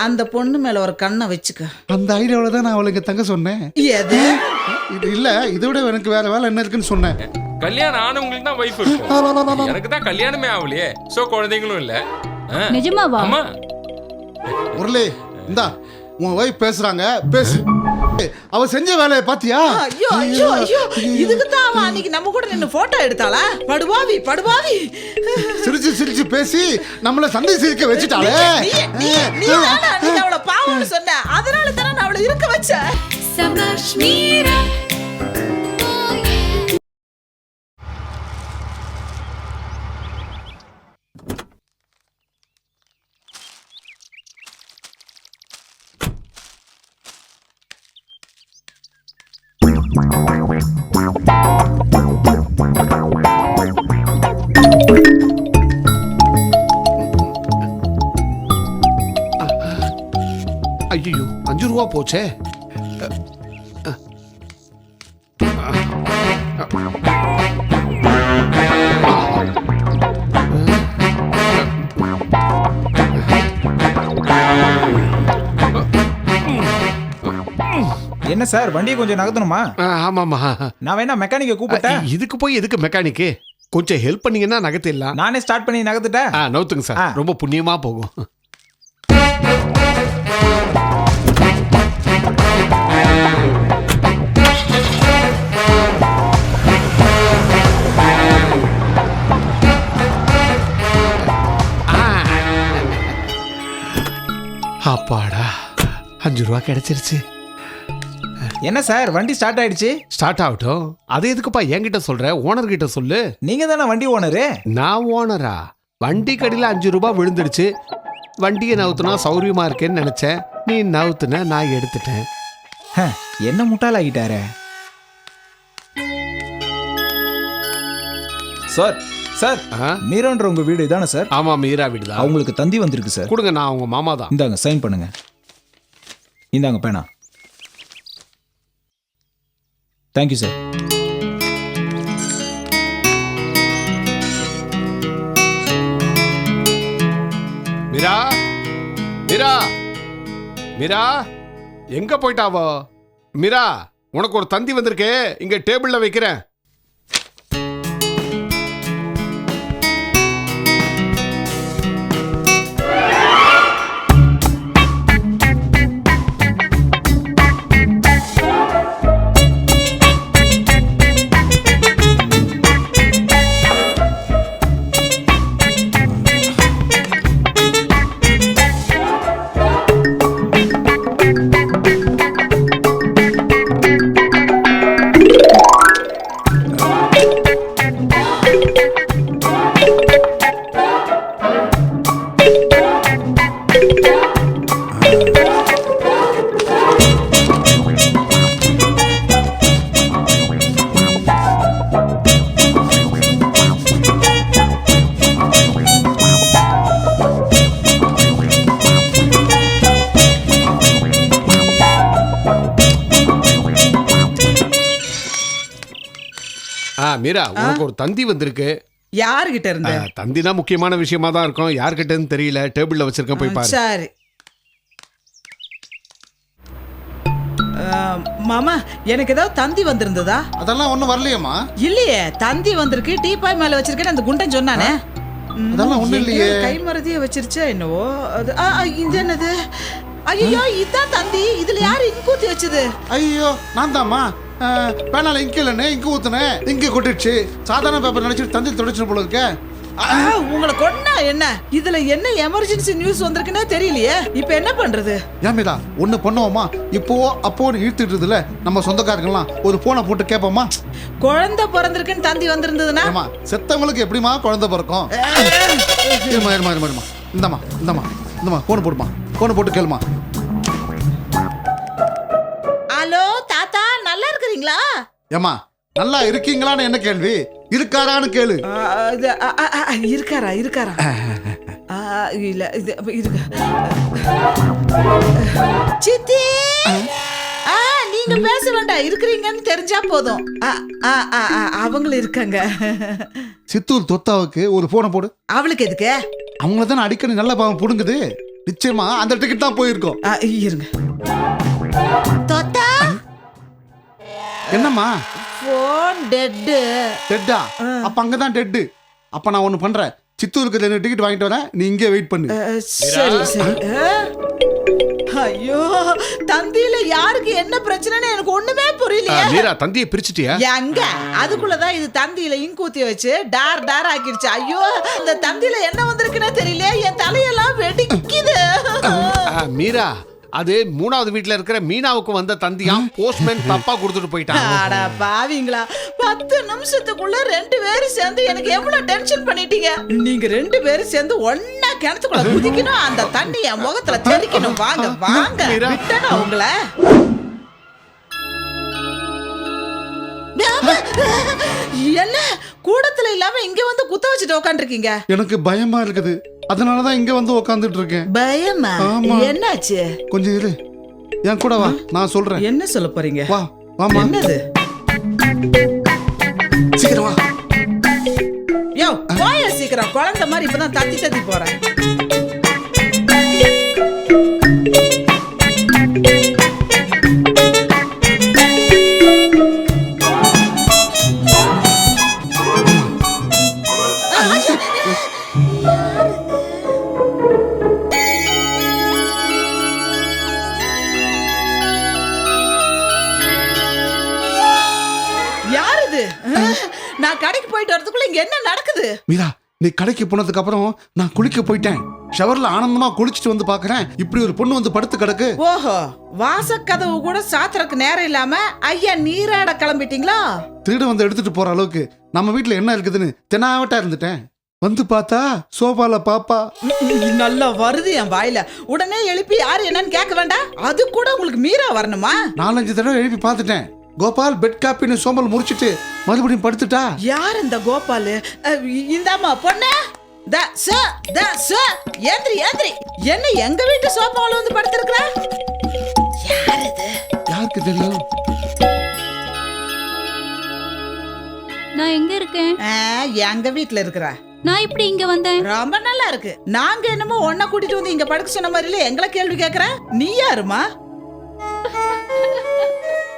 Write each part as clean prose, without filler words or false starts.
அந்த பொண்ணு மேல ஒரு கண்ணை வச்சுக்க. அந்த ஐடியாவில தான் நான் அவளுக்கு தங்க சொன்னேன். எது இது இல்ல, இதை விட எனக்கு வேற வேலை என்ன இருக்குன்னு சொன்னேன். கல்யாணம் ஆனவங்களுக்கு தான் வைஃப் இருக்கும். எனக்கு தான் கல்யாணமே ஆகலையே, சோ குழந்தைங்களும் இல்ல. நிஜமாவா? ஆமா. முரளி, இந்தா உன் வைஃப் பேசுறாங்க, பேசு. அவ செஞ்ச வேலையை பாத்தியா? ஐயோ ஐயோ ஐயோ, இதுக்கு தான் அவன் அன்னைக்கு நம்ம கூட நின்னு போட்டோ எடுத்தாளா? படுபாவி படுபாவி. சிரிச்சு சிரிச்சு பேசி நம்மள சண்டை சிரிக்க வச்சுட்டாளே. நீ அவளை பாவம்னு சொன்ன, அதனால தானே நான் அவளை இருக்க வச்சேன். சபாஷ் மீரா. ஐயோ, 5 ரூபா போச்சே. என்ன சார், வண்டியை கொஞ்சம் நகர்த்தணுமா? ஆமாமா. நான் வேணா மெக்கானிக்கை கூப்பிட்டேன். இதுக்கு போய் எதுக்கு மெக்கானிக்கு? கொஞ்சம் ஹெல்ப் பண்ணீங்கன்னா நகர்த்திடலாம். நானே ஸ்டார்ட் பண்ணி நகர்த்துட்டேன். நவுத்துங்க சார், ரொம்ப புண்ணியமா போகும். அப்பாடா, 5 ரூபா கிடைச்சிருச்சு. என்ன சார், வண்டி ஸ்டார்ட் ஆயிடுச்சு. ஸ்டார்ட் ஆகட்டும். அது எதுக்குப்பா என்கிட்ட சொல்ற? ஓனர் கிட்ட சொல்லு. நீங்க தானே வண்டி ஓனரு. நான் ஓனரா? வண்டி கடையில் 5 ரூபாய் விழுந்துடுச்சு. வண்டியை நவுத்துனா சௌரியமா இருக்கேன்னு நினைச்சேன். நீ நவுத்துன, நான் எடுத்துட்டேன். என்ன முட்டாளாகிட்டாரு சார். சார், மீரான்ற உங்க வீடு இதானே சார்? ஆமா, மீரா வீடுதான். அவங்களுக்கு தந்தி வந்திருக்கு சார். கொடுங்க, நான் அவங்க மாமா தான். இந்தாங்க, சைன் பண்ணுங்க. இந்தாங்க பேனா. Thank you sir. மீரா, மீரா, மீரா, எங்க போயிட்டாவோ? மீரா, உனக்கு ஒரு தந்தி வந்திருக்கு, இங்க டேபிள்ல வைக்கிறேன். மீரா, உனக்கு ஒரு தந்தி வந்திருக்கு. யார்கிட்ட இருந்து? தந்தினா முக்கியமான விஷயமா தான் இருக்கும். யார்கிட்டன்னு தெரியல, டேபிள்ல வச்சிருக்கேன், போய் பாரு. சரி மாமா, எனக்கு ஏதாவது தந்தி வந்திருந்ததா? அதெல்லாம் ஒண்ணும் வரலையேம்மா. இல்லையே, தந்தி வந்திருக்கு, டீபாய் மேல வச்சிருக்கேன்னு அந்த குண்டன் சொன்னானே. அதெல்லாம் ஒண்ணும் இல்லையே. கை மறதியே வச்சிருச்சா என்னவோ அது. இது என்னது? ஐயோ, இதான் தந்தி. இதுல யாரு இங்கு ஊத்தி வச்சது? ஐயோ, நான் தான்மா. பேனால இங்கு இல்லைன்னு இங்கு ஊத்துனேன், இங்கு கொட்டிடுச்சு. சாதாரண பேப்பர் நினைச்சிட்டு தந்தி தொடச்சு போல இருக்க. உங்களை கொண்டா என்ன? இதுல என்ன எமர்ஜென்சி நியூஸ் வந்திருக்குன்னே தெரியலையே. இப்ப என்ன பண்றது? ஏமிதா, ஒண்ணு பண்ணுவோமா? இப்போ அப்போ இழுத்துட்டுதுல நம்ம சொந்தக்காரங்களாம் ஒரு போனை போட்டு கேட்போமா? குழந்தை பிறந்திருக்குன்னு தந்தி வந்திருந்ததுன்னா செத்தவங்களுக்கு எப்படிமா குழந்தை பிறக்கும்? இந்தமா இந்தமா இந்தமா போன் போடுமா, போன் போட்டு கேளுமா. ஹலோ தாத்தா, நல்லா இருக்கிறீங்களா? ஏமா, நல்லா இருக்கீங்களான்னு என்ன கேள்வி? இருக்காரான்னு கேளு. இருக்காரா? இருக்காரா? இல்ல, இது சித்தி, நீங்க பேச வேண்டாம், இருக்கிறீங்கன்னு தெரிஞ்சா போதும். அவங்களும் இருக்காங்க. சித்தூர் தொத்தாவுக்கு ஒரு போனை போடு. அவளுக்கு எதுக்கு? அவங்கள தானே அடிக்கடி நல்ல பாவம் புடுங்குது. நிச்சயமா அந்த டிக்கெட் தான் போயிருக்கோம். இருங்க. தோத்தா என்னம்மா போன் டெட்டு. டெட்டா? அப்ப அங்கதான் டெட்டு. அப்ப நான் ஒண்ணு பண்றேன், சித்தூருக்கு 2 டிக்கெட் வாங்கிட்டு வரேன், நீ இங்கே வெயிட் பண்ணு. சரி சரி. ஐயோ, தந்தியில யாருக்கு என்ன பிரச்சனைன்னு எனக்கு ஒண்ணுமே புரியலையே. மீரா, தந்தியை பிரிச்சுட்டியா? எங்க அதுக்குள்ளதான் இது தந்தியில இங்கூத்தி வச்சு டார் ஆக்கிடுச்சு. ஐயோ, இந்த தந்தியில என்ன வந்திருக்குன்னே தெரியல, என் தலையெல்லாம் வெடிக்குது. மீரா, அது 3வது வீட்ல இருக்கிற மீனாவுக்கு வந்த தந்தியாம். போஸ்ட்மேன் தப்பா கொடுத்துட்டு போயிட்டான். அட பாவிங்களா, 10 நிமிஷத்துக்குள்ள 2 பேரும் சேர்ந்து எனக்கு எவ்வளவு டென்ஷன் பண்ணிட்டீங்க. நீங்க 2 பேரும் சேர்ந்து ஒன்னா கிணத்துக்குள்ள குதிக்கணும், அந்த தண்ணி என் முகத்துல தெளிக்கணும். வாங்க வாங்க, விட்டனா உங்களை. என்ன கூடத்துல இல்லாம இங்க வந்து குத்த வச்சுட்டு உட்காந்துருக்கீங்க? எனக்கு பயமா இருக்குது, அதனாலதான் இங்க வந்து உட்காந்துட்டு இருக்கேன். பயமா? ஆமா. என்னாச்சு? கொஞ்சம் இரு, என் கூட வா, நான் சொல்றேன். என்ன சொல்ல போறீங்க? வா வாமா. என்னது? சீக்கிரம் வா. யோ போய சீக்கிரம், குழந்தை மாதிரி இப்பதான் தத்தி போறேன். நான் கடைக்கு போயிட்டு வரதுக்குள்ள இங்க என்ன நடக்குது? மீரா, நீ கடைக்கு போனதுக்கு அப்புறம் நான் குளிக்க போயிட்டேன். ஷவர்ல ஆனந்தமா குளிச்சுட்டு வந்து பாக்குறேன், இப்படி ஒரு பொண்ணு வந்து படுத்து கிடக்கு. ஓஹோ, வாசக்கதவு கூட சாத்துறதுக்கு நேரம் இல்லாம ஐயா நீராட கிளம்பிட்டீங்களா? திருட வந்து எடுத்துட்டு போற அளவுக்கு நம்ம வீட்டுல என்ன இருக்குதுன்னு தெனாவட்டா இருந்துட்டேன். வந்து பார்த்தா சோபால பாப்பா. நல்லா வருது என் வாயில. உடனே எழுப்பி யாரு என்னன்னு கேட்க வேண்டாம்? அது கூட உங்களுக்கு மீரா வரணுமா? 4-5 தடவை எழுப்பி பார்த்துட்டேன். கோபால் பெட் காப்பின்னு சோம்பல் முடிச்சிட்டு மறுபடியும் படுத்துட்டா. யார் இந்த கோபால்? இந்தாமா பொண்ணு, ஏந்திரி ஏந்திரி. என்ன எங்க வீட்டு சோபால வந்து படுத்திருக்கற? யார் இது? யாருக்கு தெரியும்? நான் எங்க இருக்கேன்? எங்க வீட்ல இருக்கற. நான் இப்படி இங்க வந்தேன்? ரொம்ப நல்லா இருக்கு. நாங்க என்னமோ ஒன்ன கூட்டிட்டு வந்து இங்க படுக்க சொன்ன மாதிரி இல்ல, எங்களை கேள்வி கேக்குற. நீ யாருமா?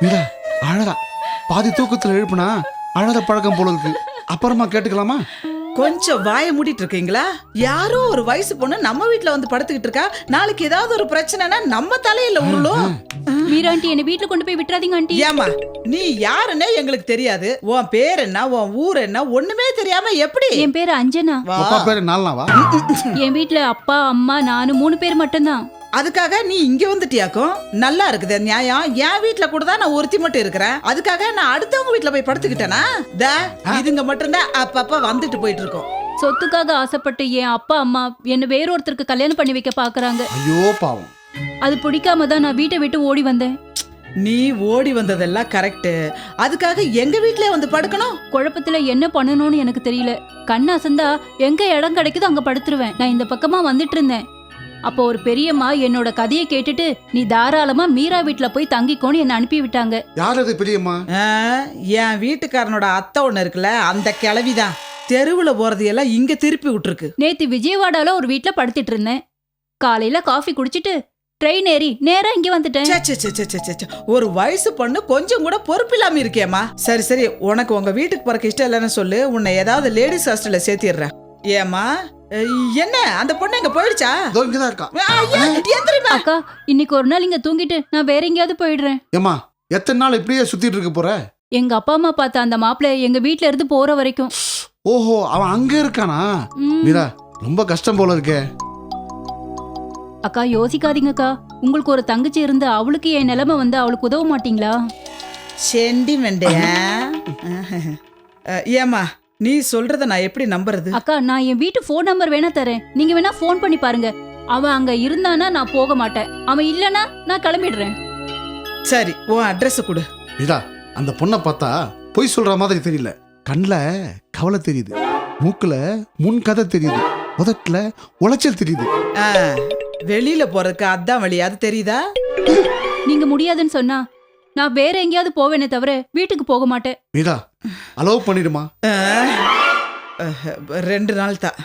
மீரா அழறா. பாதி தூக்கத்துல எழுப்புனா அழற பழக்கம் போல இருக்கு. அப்புறமா கேட்டுக்கலாமா? கொஞ்சம் வாய மூடிட்டு இருக்கீங்களா? யாரோ ஒரு வயசு பொண்ணு நம்ம வீட்ல வந்து படுத்துக்கிட்டு இருக்கா. நாளைக்கு ஏதாவது ஒரு பிரச்சனைனா நம்ம தலையில உருளும். மீரா ஆண்டி, என்ன வீட்டுல கொண்டு போய் விட்டுறாதீங்க ஆண்டி. ஏமா, நீ யாருன்னே எங்களுக்கு தெரியாது. உன் பேர் என்ன, உன் ஊர் என்ன, ஒண்ணுமே தெரியாம எப்படி? என் பேரு அஞ்சனா. அப்பா பேரு நாலனாவா? என் வீட்டுல அப்பா அம்மா நானு 3 பேர் மட்டும்தான். அதுக்காக நீ இங்க வந்துட்டியாக்கும்? நல்லா இருக்குது நியாயம். என் வீட்ல கூட தான் நான் ஒருத்தி மட்டும் இருக்கிறேன். அதுக்காக நான் அடுத்தவங்க வீட்ல போய் படுத்துக்கிட்டேனா? இதுங்க மட்டும்தான் அப்பப்ப வந்துட்டு போயிட்டு இருக்கோம். சொத்துக்காக ஆசைப்பட்டு என் அப்பா அம்மா என்ன வேறொருத்தருக்கு கல்யாணம் பண்ணி வைக்க பாக்குறாங்க. ஐயோ பாவம். அது பிடிக்காம தான் நான் வீட்டை விட்டு ஓடி வந்தேன். நீ ஓடி வந்ததெல்லாம் கரெக்ட். அதுக்காக எங்க வீட்லயே வந்து படுக்கணும்? குழப்பத்துல என்ன பண்ணணும்னு எனக்கு தெரியல. கண்ணு அசந்தா எங்க இடம் கிடைக்குதோ அங்க படுத்துருவேன். நான் இந்த பக்கமா வந்துட்டு இருந்தேன். அப்போ ஒரு பெரியம்மா என்னோட கதையை கேட்டுட்டு நீ தாராளமா மீரா வீட்டுல போய் தங்கிக்கோன்னு என்ன அனுப்பி விட்டாங்க. யார் அது பெரியம்மா? என் வீட்டுக்காரனோட அத்தை ஒண்ணு இருக்குல்ல, அந்த கிழவிதான். தெருவுல போறது எல்லாம் இங்க திருப்பி விட்டுருக்கு. நேத்து விஜயவாடால ஒரு வீட்டுல படுத்திட்டு இருந்தேன். காலையில காஃபி குடிச்சிட்டு ட்ரெயின் ஏறி நேரா இங்க வந்துட்டேன். ஒரு வயசு பொண்ணு கொஞ்சம் கூட பொறுப்பு இல்லாம இருக்கேம்மா. சரி சரி, உனக்கு உங்க வீட்டுக்கு போறக்கு இஷ்டம் இல்லைன்னு சொல்லு, உன்னை ஏதாவது லேடிஸ் ஹாஸ்டல்ல சேர்த்திடுறேன். ஏமா, என்ன அந்த பொண்ணு எங்க போயிடுச்சா? இங்கதான் இருக்கா. அக்கா, இன்னைக்கு ஒரு நாள் இங்க தூங்கிட்டு நான் வேற எங்கேயாவது போயிடுறேன். ஏமா, எத்தனை நாள் இப்படியே சுத்திட்டு இருக்க போற? எங்க அப்பா அம்மா பார்த்த அந்த மாப்பிள்ளை எங்க வீட்ல இருந்து போற வரைக்கும். ஓஹோ, அவன் அங்க இருக்கானா? மீரா, ரொம்ப கஷ்டம் போல இருக்கே. அக்கா யோசிக்காதீங்கக்கா. உங்களுக்கு ஒரு தங்கச்சி இருந்து அவளுக்கு என் நிலைமை வந்து அவளுக்கு உதவ மாட்டீங்களா? சென்டிமெண்ட். ஏமா, நீ சொல்றத நான் எப்படி நம்புறது? அக்கா, நான் என் வீட்டு போன் நம்பர் வேணா தரேன். நீங்க வேணா போன் பண்ணி பாருங்க. அவன் அங்க இருந்தானா நான் போக மாட்டேன். அவன் இல்லனா நான் கிளம்பிடுறேன். சரி, உன் அட்ரஸ் கொடு. மீரா, அந்த பொண்ணை பார்த்தா பொய் சொல்ற மாதிரி தெரியல. கண்ணுல கவலை தெரியுது, மூக்குல முன் கதை தெரியுது, உதட்டுல உளைச்சல் தெரியுது. வெளியில போறதுக்கு அதான் வழி, அது தெரியுதா? நீங்க முடியாதுன்னு சொன்னா நான் வேற எங்கேயாவது போவேனே தவிர வீட்டுக்கு போக மாட்டேன். மீரா, அலோவ் பண்ணிடுமா? 2 நாள் தான்.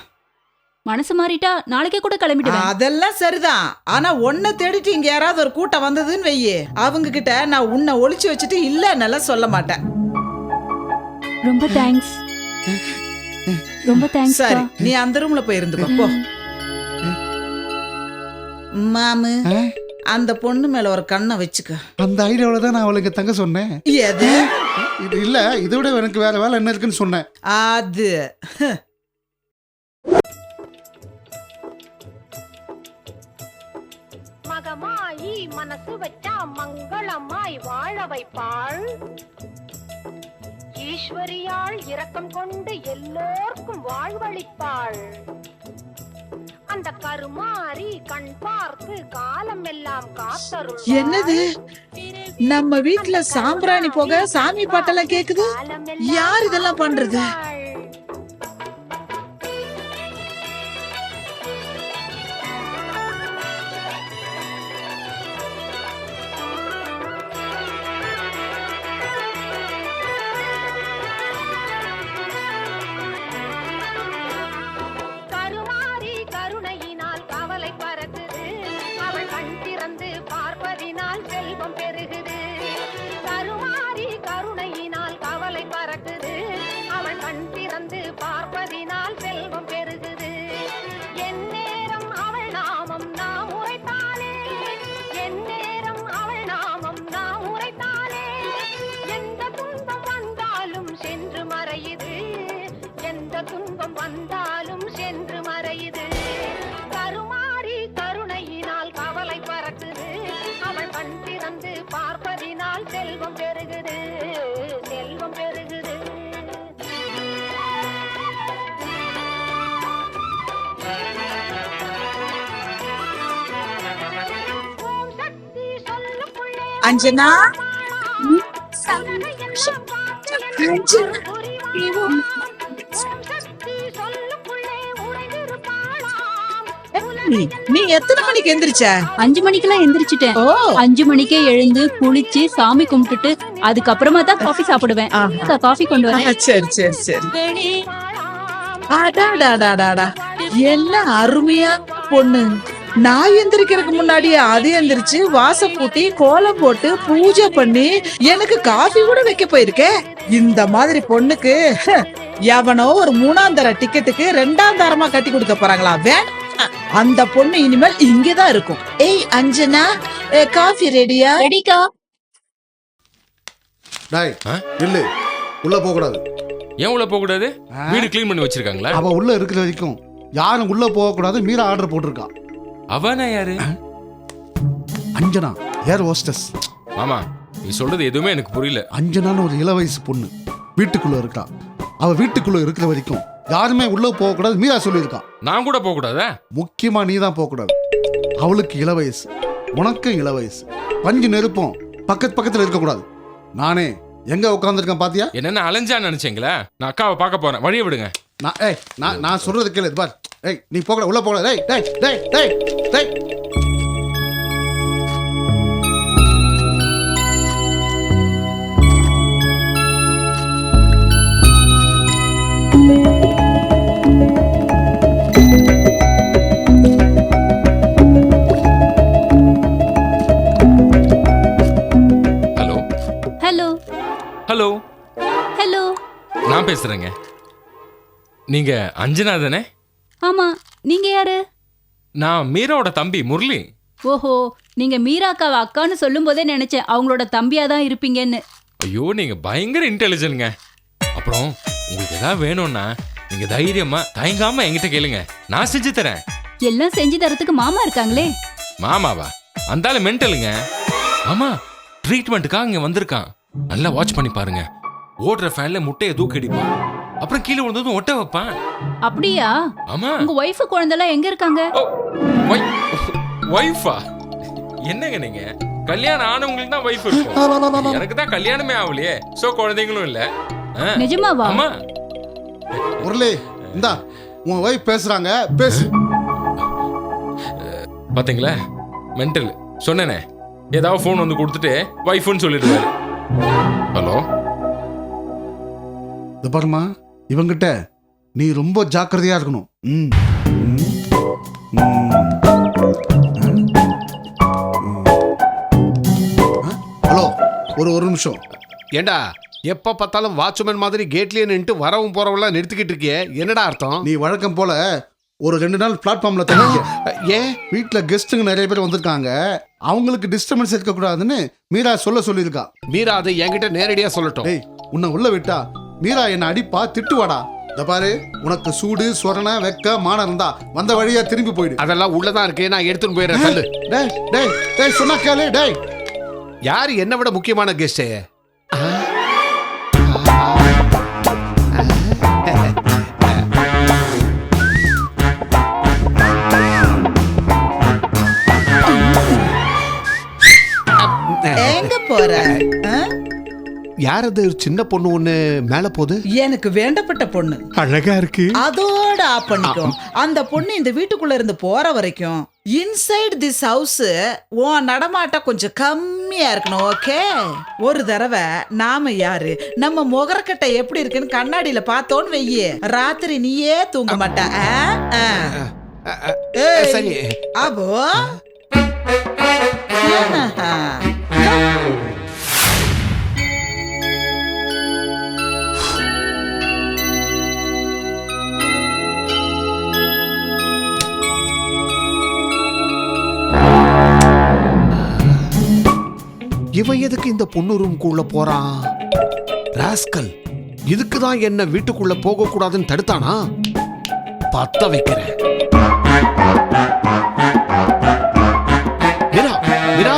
மனசு மாறிட்டா நாளைக்கே கூட கிளம்பிடுவேன். அதெல்லாம் சரிதான். ஆனா உன்னை தேடிட்டு இங்க யாராவது ஒரு கூட்டம் வந்ததுன்னு வையே, அவங்க கிட்ட நான் உன்னை ஒளிச்சு வச்சுட்டு இல்ல சொல்ல மாட்டேன். ரொம்ப தேங்க்ஸ். ரொம்ப தேங்க்ஸ். சரி, நீ அந்த ரூம்ல போய் இருந்துக்கோ போ. மாமு, அந்த பொண்ணு மேல ஒரு கண்ணை வச்சுக்க. அந்த ஐடியாவில் தான் நான் அவளுக்கு தங்க சொன்னேன். எது? இது இல்ல, இதை விட எனக்கு வேற வேலை என்ன இருக்குன்னு சொன்னேன். அது மகமாயி மனசு வச்சா மங்களமாய் வாழ வைப்பாள். ஈஸ்வரியாள் இரக்கம் கொண்டு எல்லோர்க்கும் வாழ்வளிப்பாள். அந்த கருமாரி கண் பார்த்து காலம் எல்லாம் காத்தருள். என்னது? நம்ம வீட்டுல சாம்பிராணி போக சாமி பாட்டெல்லாம் கேக்குது. யார் இதெல்லாம் பண்றது? கருமாரி கருணையினால் கவலை பறக்குது. அவள் கண் திறந்து பார்ப்பதினால் செல்வம் பெருகுது. கருமாரி கருணையினால் கவலை பறக்குது. அவள் கண் திறந்து பார்ப்பதினால் செல்வம் பெருகுது. எந்நேரம் அவள் நாமம் நாம் உரைத்தாலே, எந்நேரம் அவள் நாமம் நாம் உரைத்தாலே, எந்த துன்பம் வந்தாலும் சென்று மறையுது. எந்த துன்பம் வந்தாலும் சென்று மறையுது. கருமாரி கருணையினால் கவலை பறக்குது. அவள் கண் திறந்து பார்ப்பதினால் செல்வம் பெருகுது. செல்வம் பெருகுது. ஓம் சக்தி சொல்லுக்குள்ளே அஞ்சனா, நீ எத்தனை மணிக்கு எந்திரிச்ச? 5 மணிக்கெல்லாம் எந்திரிச்சிட்டேன். ஓ, 5 மணிக்கே எழுந்து குளிச்சு சாமி கும்பிட்டுட்டு அதுக்கப்புறமா தான் காஃபி சாப்பிடுவேன். காஃபி கொண்டு வரேன். சரி சரி சரி. அடாடாடாடாடா, என்ன அருமையா பொண்ணு. நான் எந்திரிக்கிறதுக்கு முன்னாடியே அது எந்திரிச்சு வாசம் பூட்டி கோலம் போட்டு பூஜை பண்ணி எனக்கு காஃபி கூட வைக்க போயிருக்கே. இந்த மாதிரி பொண்ணுக்கு எவனோ ஒரு 3ஆம் தர டிக்கெட்டுக்கு 2ஆம் தரமா கட்டி கொடுக்க போறாங்களா? வேணாம், அந்த பொண்ணு இனிமேல் இங்கதான் இருக்கும். ஏய் அஞ்சனா, காஃபி ரெடியா? ரெடிக்கா. டாய் இல்ல, உள்ள போக கூடாது. ஏன் உள்ள போக கூடாது? வீடு க்ளீன் பண்ணி வச்சிருக்காங்களா? அவ உள்ள இருக்கிற வரைக்கும் யாரும் உள்ள போக கூடாது. மீரா ஆர்டர் போட்டிருக்கா. அவனா யாரு? அஞ்சனா, ஏர் ஹோஸ்டஸ். மாமா, நீ சொல்றது எதுவுமே எனக்கு புரியல. அஞ்சனான்னு ஒரு இள வயசு பொண்ணு வீட்டுக்குள்ள இருக்கா. அவ வீட்டுக்குள்ள இருக்கிற வரைக்கும் யாருமே உள்ள போக கூடாது. மீரா சொல்லியிருக்கா. நான் கூட போக கூடாதா? முக்கியமா நீ தான் போக கூடாது. அவளுக்கு இள வயசு, உனக்கும் இள வயசு. பஞ்சு நெருப்போம் பக்கத்துல இருக்க கூடாது. நானே எங்க உட்கார்ந்துருக்கேன் பாத்தியா? என்னென்ன அலைஞ்சான்னு நினைச்சீங்களா? நான் அக்காவை பார்க்க போறேன், வழியை விடுங்க. நான் சொல்றது கேளு பார். நீ போக உள்ள போக. டேய் டேய் டேய் டேய் டேய். Hello hello hello hello. நான் பேசுறேங்க. நீங்க அஞ்சனா தானே? ஆமா, நீங்க யாரு? நான் மீராவோட தம்பி முரளி. ஓஹோ, நீங்க மீராக்காவை அக்கான்னு சொல்லும் போதே நினைச்சேன் அவங்களோட தம்பியா தான் இருப்பீங்கன்னு. ஐயோ, நீங்க பயங்கர இன்டெலிஜென்ட்ங்க. அப்புறம் உங்களுக்கு ஏதாவது வேணும்னா நீங்க தைரியமா தயங்காம என்கிட்ட கேளுங்க, நான் செஞ்சு தரேன். எல்லாம் செஞ்சு தரத்துக்கு மாமா இருக்காங்களே. மாமாவா? அந்தால மென்டலுங்க. ஆமா, ட்ரீட்மெண்ட்டுக்காக இங்க வந்திருக்கான். நல்லா வாட்ச் பண்ணி பாருங்க. ஓடுற ஃபேன்ல முட்டையை தூக்கி அடிப்பான், அப்புறம் கீழே விழுந்ததும் ஒட்ட வைப்பான். அப்படியா? ஆமா. உங்க ஒய்ஃப் குழந்தைலாம் எங்க இருக்காங்க? ஒய்ஃபா? என்னங்க நீங்க? கல்யாணம் ஆனவங்களுக்கு தான் ஒய்ஃப் இருக்கும். எனக்கு தான் கல்யாணமே ஆகலையே, சோ குழந்தைங்களும் இல்ல. நிஜமாவா? ஆமா. முரளி, இந்தா உன் வைஃப் பேசுறாங்க, பேசு. பாத்தீங்களா, மென்டல். சொன்னேனே, ஏதாவது ஃபோன் வந்து கொடுத்துட்டு வைஃப்னு சொல்லிடுவாரு. ஹலோ, இந்த பாருமா, இவங்கிட்ட நீ ரொம்ப ஜாக்கிரதையா இருக்கணும். ஹலோ ஒரு நிமிஷம். ஏண்டா எப்ப பார்த்தாலும் வாட்ச்மேன் மாதிரி கேட்லயே நின்று வரவும் போறவெல்லாம் நிறுத்திக்கிட்டு இருக்கியே, என்னடா அர்த்தம்? நீ வழக்கம் போல ஒரு 2 நாள் பிளாட்ஃபார்ம்ல தங்கிக்க. ஏன்? வீட்டில் கெஸ்ட்டுங்க நிறைய பேர் வந்திருக்காங்க, அவங்களுக்கு டிஸ்டர்பன்ஸ் இருக்கக்கூடாதுன்னு மீரா சொல்லியிருக்கா. மீரா அதை என்கிட்ட நேரடியா சொல்லட்டும். டேய், உன்னை உள்ள விட்டா மீரா என்ன அடிப்பா, திட்டுவாடா. இந்த பாரு, உனக்கு சூடு சொரணை வெக்க மானம் இருந்தா வந்த வழியா திரும்பி போயிடு. அதெல்லாம் உள்ளதான் இருக்கு, நான் எடுத்துன்னு போயிடுறேன். சொல்லு. டேய் டேய் டேய், சொன்னா கேளு. டேய், யாரு என்ன விட முக்கியமான கெஸ்ட்? எங்க போற? ஆ? யார் அது சின்ன பொண்ணு ஒண்ணு மேல போகுது? எனக்கு வேண்டப்பட்ட பொண்ணு. அழகா இருக்கு. அதோட ஆஃப் பண்ணிக்கோ. அந்த பொண்ணு இந்த வீட்டுக்குள்ள இருந்து போற வரைக்கும் இன்சைட் திஸ் ஹவுஸ் உன் நடமாட்டம் கொஞ்சம் கம்மியா இருக்கணும். ஓகே? ஒரு தடவை நாம யாரு, நம்ம முகரக்கட்டை எப்படி இருக்குன்னு கண்ணாடியில பார்த்தோன்னு வெய்யே, ராத்திரி நீயே தூங்க மாட்ட. சரி. அப்போ இவன் எதுக்கு இந்த பொண்ணு ரூம்குள்ள போறான்? ராஸ்கல், இதுக்குதான் என்ன வீட்டுக்குள்ள போக கூடாதுன்னு தடுத்தானா? பத்த வைக்கிறேன். மீரா, மீரா,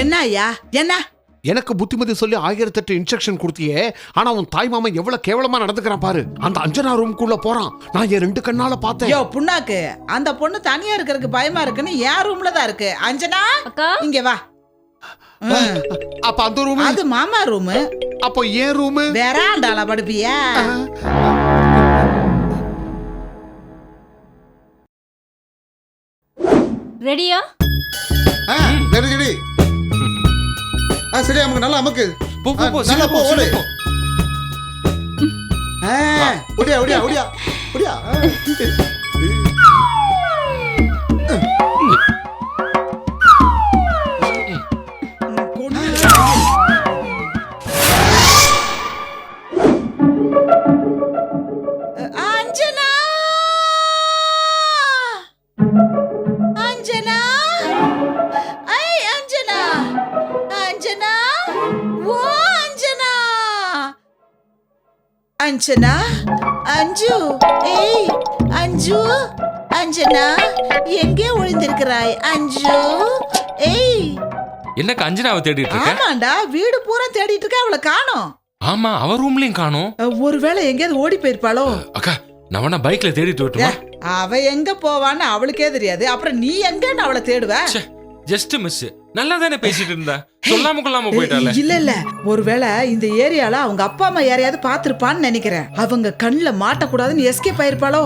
என்ன ஐயா என்ன? எனக்கு புத்திமதி சொல்லி 1008 இன்ஸ்ட்ரக்ஷன் கொடுத்தியே, ஆனா உன் தாய் மாமா எவ்வளவு கேவலமா நடந்துக்கிறான் பாரு. அந்த அஞ்சனா ரூம்குள்ள போறான், நான் என் 2 கண்ணால பார்த்தேன். யோ புண்ணாக்கு, அந்த பொண்ணு தனியா இருக்கிறதுக்கு பயமா இருக்குன்னு என் ரூம்ல தான் இருக்கு. அஞ்சனா, அக்கா இங்க வா. அப்ப அந்த ரூம்? அது மாமா ரூம். அப்போ ஏன் ரூம்? வேறாண்டால படுப்பியா? ரெடியா? சரி. சரி, நமக்கு நல்லா நமக்கு போ போ போ, நல்லா போ, ஓடு. போ. ஒடியா ஒடியா ஒடியா ஒடியா. அஞ்சனா, அஞ்சனா, ஐ அஞ்சனா, அஞ்சனா, ஓ அஞ்சனா, அஞ்சனா, அஞ்சு, ஏய் அஞ்சு, அஞ்சனா, எங்கே ஒளிந்திருக்கிறாய் அஞ்சு? ஏய், என்னக்கா அஞ்சனாவை தேடிட்டு இருக்க? ஆமாண்டா, வீடு பூரா தேடிட்டு இருக்க, அவளை காணோம். ஆமா, அவ ரூம்லயும் காணோம். ஒருவேளை எங்கேயாவது ஓடி போயிருப்பாளோ? அக்கா, நான் வேணா பைக்ல தேடிட்டு வரட்டுமா? அவ எங்க போவான்னு அவளுக்கே தெரியாது, அப்புறம் நீ எங்கன்னு அவளை தேடுவ? Just miss. நல்லா தானே பேசிட்டு இருந்தா, சொல்லாம கொள்ளாம போயிட்டால. இல்ல, ஒருவேளை இந்த ஏரியால அவங்க அப்பா அம்மா யாரையாவது பாத்துருப்பான்னு நினைக்கிறேன். அவங்க கண்ணுல மாட்டக்கூடாதுன்னு எஸ்கேப் ஆயிருப்பாளோ?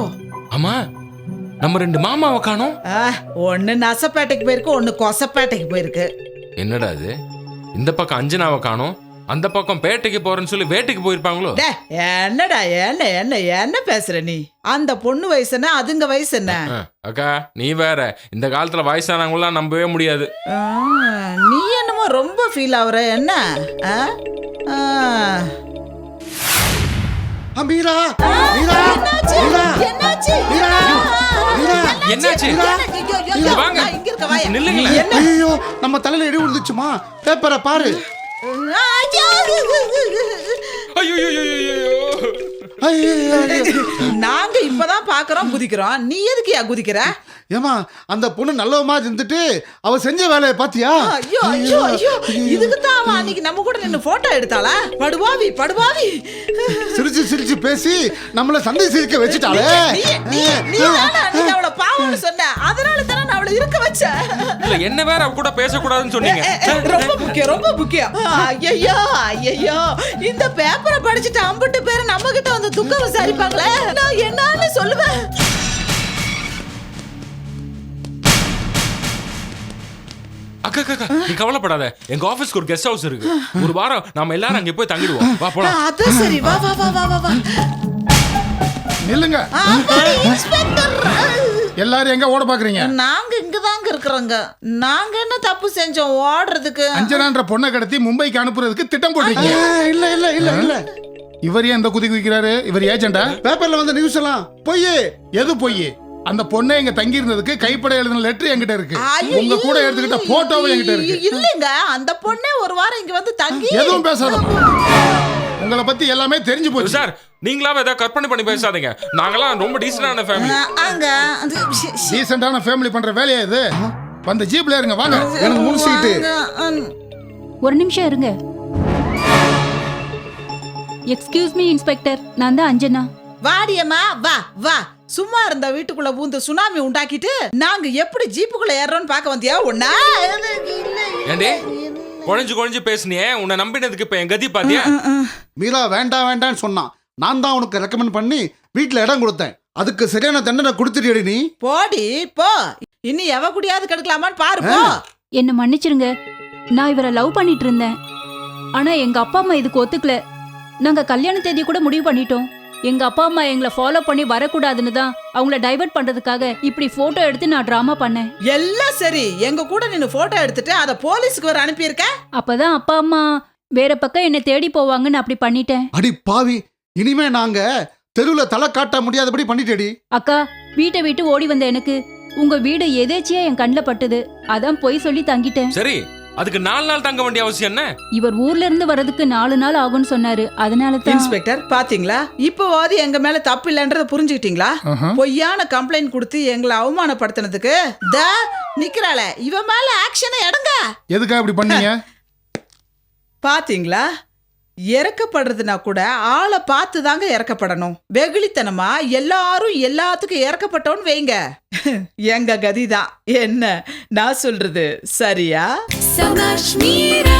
ஆமா, நம்ம 2 மாமாவை காணோம். ஒன்னு நசப்பேட்டைக்கு போயிருக்கு, ஒன்னு கொசப்பேட்டைக்கு போயிருக்கு. என்னடா இது, இந்த பக்கம் அஞ்சனாவை காணோம், அந்த பக்கம் பேட்டைக்கு போறேன்னு சொல்லி வேட்டைக்கு போயிருப்பாங்களோ? என்னடா என்ன என்ன என்ன பேசுற நீ? அந்த பொண்ணு வயசு என்ன, அதுங்க வயசு என்ன? அக்கா, நீ வேற, இந்த காலத்துல வயசானவங்களாம் நம்பவே முடியாது. நீ என்னமோ ரொம்ப ஃபீல் ஆகுற என்ன? மீரா, மீரா, என்னாச்சு? மீரா, என்னாச்சு? மீரா, மீரா, என்னாச்சு? இங்க வாங்க. இங்க இருக்க வாயா. நில்லுங்களேன். என்ன? ஐயோ, நம்ம தலையில இடி விழுந்துச்சுமா? பேப்பரை பாரு. நாங்க இப்பதான் பாக்குறோம், குதிக்கிறோம். நீ எதுக்கு குதிக்கிற? ஏமா, அந்த பொண்ணு நல்லவமா இருந்துட்டு அவ செஞ்ச வேலையை பாத்தியா? ஐயோ ஐயோ ஐயோ, இதுக்கு தான் அவன் அன்னைக்கு நம்ம கூட நின்னு போட்டோ எடுத்தாளா? படுபாவி படுபாவி. சிரிச்சு சிரிச்சு பேசி நம்மள சந்தை சிரிக்க வச்சுட்டாளே. நீ அவளை பாவம்னு சொன்ன, அதனால தானே நான் அவளை இருக்க வச்சேன். இல்ல, என்ன வேற அவ கூட பேசக்கூடாதுன்னு சொன்னீங்க. ரொம்ப முக்கியம், ரொம்ப முக்கியம். ஐயோ ஐயோ, இந்த பேப்பரை படிச்சுட்டு அம்பிட்டு பேரு நம்ம கிட்ட வந்து துக்கம் விசாரிப்பாங்களே, நான் என்னன்னு சொல்லுவேன்? அக்கா அக்கா, நீ கவலைப்படாத, எங்க ஆபீஸ்க்கு ஒரு கெஸ்ட் ஹவுஸ் இருக்கு. ஒரு வாரம் நாம எல்லாரும் அங்க போய் தங்கிடுவோம். வா போலாம். அது சரி, வா வா வா வா வா. நில்லுங்க. இன்ஸ்பெக்டர் எல்லாரும் எங்க ஓட பாக்குறீங்க? நாங்க இங்கதாங்க இருக்கிறோங்க. நாங்க என்ன தப்பு செஞ்சோம் ஓடுறதுக்கு? அஞ்சனான்ற பொண்ணை கடத்தி மும்பைக்கு அனுப்புறதுக்கு திட்டம் போட்டீங்க. இல்ல இல்ல இல்ல இல்ல. இவர் ஏன் இந்த குதி குதிக்கிறாரு? இவர் ஏஜெண்டா? பேப்பர்ல வந்த நியூஸ் எல்லாம் பொய். எது போய்? அந்த பொண்ணை இங்க தங்கி இருந்ததுக்கு கைப்பட எழுதின லெட்டர் என்கிட்ட இருக்கு. ஐயோ, உங்க கூட எடுத்துக்கிட்ட போட்டோவும் என்கிட்ட இருக்கு. இல்லங்க, அந்த பொண்ணே ஒரு வாரம் இங்க வந்து தங்கி எதுவும் பேசாத. உங்களை பத்தி எல்லாமே தெரிஞ்சு போச்சு. சார் நீங்களாவே ஏதாவது கற்பனை பண்ணி பேசாதீங்க. நாங்களாம் ரொம்ப டீசென்டான ஃபேமிலி. அங்க டீசென்டான ஃபேமிலி பண்ற வேலையா இது? வந்து ஜீப்ல இருங்க வாங்க. எனக்கு முன் சீட்டு. ஒரு நிமிஷம் இருங்க. எக்ஸ்கியூஸ் மீ இன்ஸ்பெக்டர், நான் தான் அஞ்சனா. வாடியம்மா வா வா. சும்மா இருந்த வீட்டுக்குள்ள பூந்து சுனாமி உண்டாக்கிட்டு நாங்க எப்படி ஜீப்புக்குள்ள ஏறோம்னு பார்க்க வந்தியா? ஒண்ணா ஏண்டி குழஞ்சு பேசுனியே, உன்னை நம்பினதுக்கு இப்ப என் கதி பாத்தியா? மீரா வேண்டாம் வேண்டான்னு சொன்னான். நான் தான் உனக்கு ரெக்கமெண்ட் பண்ணி வீட்டுல இடம் கொடுத்தேன். அதுக்கு சரியான தண்டனை கொடுத்துட்டியடி நீ. போடி போ. இன்னும் எவ குடியாவது கெடுக்கலாமான்னு பாரு போ. என்ன மன்னிச்சிருங்க, நான் இவரை லவ் பண்ணிட்டு இருந்தேன். ஆனா எங்க அப்பா அம்மா இதுக்கு ஒத்துக்கல. நாங்க கல்யாண தேதி கூட முடிவு பண்ணிட்டோம். எங்க அப்பா அம்மா எங்களை ஃபாலோ பண்ணி வரக்கூடாதுன்னு தான் அவங்கள டைவர்ட் பண்றதுக்காக இப்படி போட்டோ எடுத்து நான் டிராமா பண்ணேன். எல்லாம் சரி, எங்க கூட நின்னு போட்டோ எடுத்துட்டு அத போலீஸ்க்கு வேற அனுப்பியிருக்க. அப்பதான் அப்பா அம்மா வேற பக்கம் என்ன தேடி போவாங்கன்னு அப்படி பண்ணிட்டேன். அடி பாவி, இனிமே நாங்க தெருவுல தலை காட்ட முடியாதபடி பண்ணிட்டேடி. அக்கா, வீட்டை விட்டு ஓடி வந்த எனக்கு உங்க வீடு எதேச்சியா என் கண்ணில் பட்டுது. அதான் போய் சொல்லி தங்கிட்டேன். சரி, அதுக்கு 4 நாள் தங்க வேண்டிய அவசியம் என்ன? இவர் ஊர்ல இருந்து வர்றதுக்கு 4 நாள் ஆகும்னு சொன்னாரு. அதனால தான். இன்ஸ்பெக்டர் பாத்தீங்களா, இப்போவாது எங்க மேல தப்பு இல்லன்றத புரிஞ்சுக்கிட்டீங்களா? பொய்யான கம்ப்ளைண்ட் கொடுத்து எங்களை அவமானப்படுத்தினதுக்கு நிக்கிறாள இவ மேல ஆக்ஷனை எடுங்க. எதுக்காக இப்படி பண்ணீங்க? பாத்தீங்களா, இறக்கப்படுறதுனா கூட ஆளை பார்த்து தாங்க இறக்கப்படணும். வெகுளித்தனமா எல்லாரும் எல்லாத்துக்கும் இறக்கப்பட்டோன்னு வைங்க, எங்க கதிதான். என்ன நான் சொல்றது சரியா? சபாஷ் மீரா